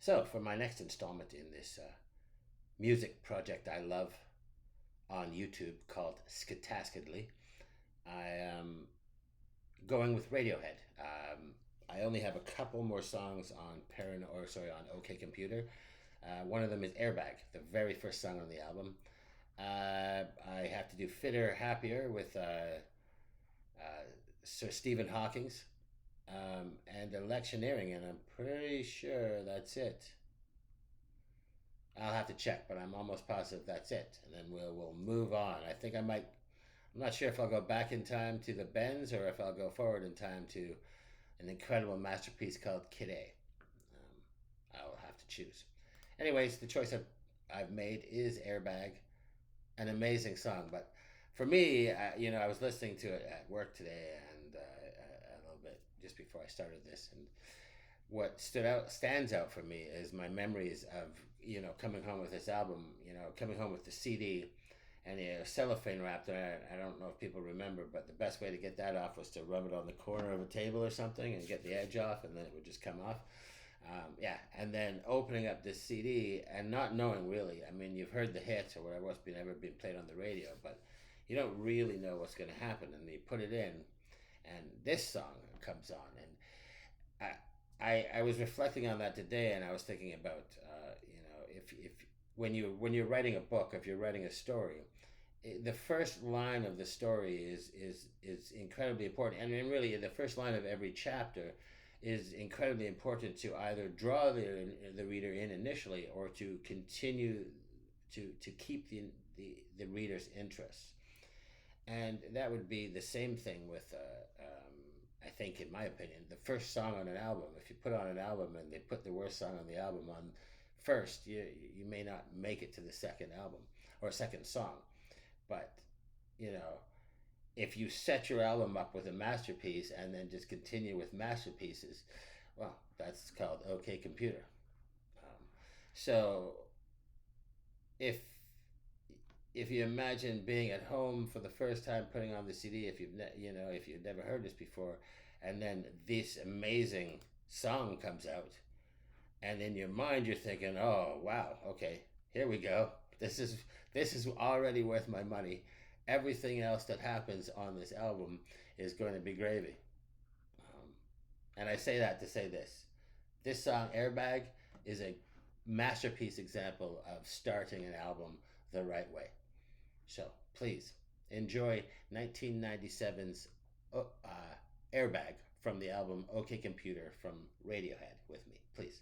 So, for my next installment in this music project I love on YouTube called Skitaskidly, I am going with Radiohead. I only have a couple more songs on on OK Computer. One of them is Airbag, the very first song on the album. I have to do Fitter, Happier with Sir Stephen Hawking's, and Electioneering, and I'm pretty sure that's it. I'll have to check, but I'm almost positive that's it. And then we'll move on. I think I might. I'm not sure if I'll go back in time to the Bends or if I'll go forward in time to an incredible masterpiece called Kid A. I'll have to choose. Anyways, the choice I've made is Airbag, an amazing song. But for me, I was listening to it at work today and a little bit just before I started this, and what stands out for me is my memories of coming home with this album, coming home with the CD and cellophane wrapped. I don't know if people remember, but the best way to get that off was to rub it on the corner of a table or something and get the edge off, and then it would just come off. And then opening up this CD and not knowing really. I mean, you've heard the hits or whatever, what's ever been played on the radio, but you don't really know what's going to happen. And you put it in, and this song comes on, and I was reflecting on that today, and I was thinking about if when you're writing a book, if you're writing a story, the first line of the story is incredibly important, and really the first line of every chapter is incredibly important to either draw the reader in initially or to continue to keep the reader's interest. And that would be the same thing with I think, in my opinion, the first song on an album. If you put on an album and they put the worst song on the album on first, you may not make it to the second album or second song. But if you set your album up with a masterpiece and then just continue with masterpieces, well, that's called OK Computer. So if you imagine being at home for the first time, putting on the CD, if you've never heard this before, and then this amazing song comes out, and in your mind you're thinking, oh wow, okay, here we go. This is already worth my money. Everything else that happens on this album is going to be gravy. And I say that to say this. This song, Airbag, is a masterpiece example of starting an album the right way. So please enjoy 1997's Airbag from the album OK Computer from Radiohead with me, please.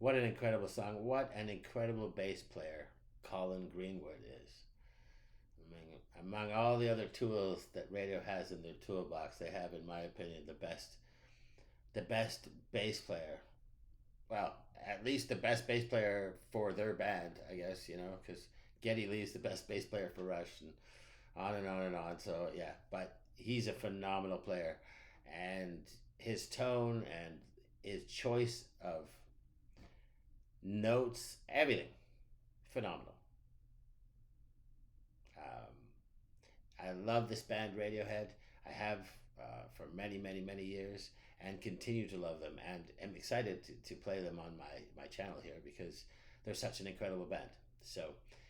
What an incredible song. What an incredible bass player Colin Greenwood is. Among all the other tools that radio has in their toolbox, they have, in my opinion, the best bass player. Well, at least the best bass player for their band, I guess, because Geddy Lee's the best bass player for Rush, and on and on and on. So, yeah, but he's a phenomenal player. And his tone and his choice of notes, everything, phenomenal. I love this band, Radiohead. I have for many, many, many years, and continue to love them, and am excited to play them on my channel here because they're such an incredible band. So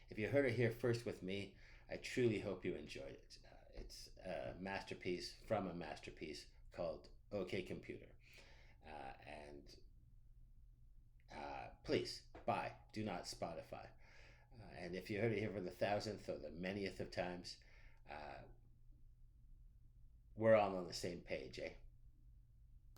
if you heard it here first with me, I truly hope you enjoyed it. It's a masterpiece from a masterpiece called OK Computer. And please buy, do not Spotify. And if you heard it here for the thousandth or the manyth of times, we're all on the same page, eh?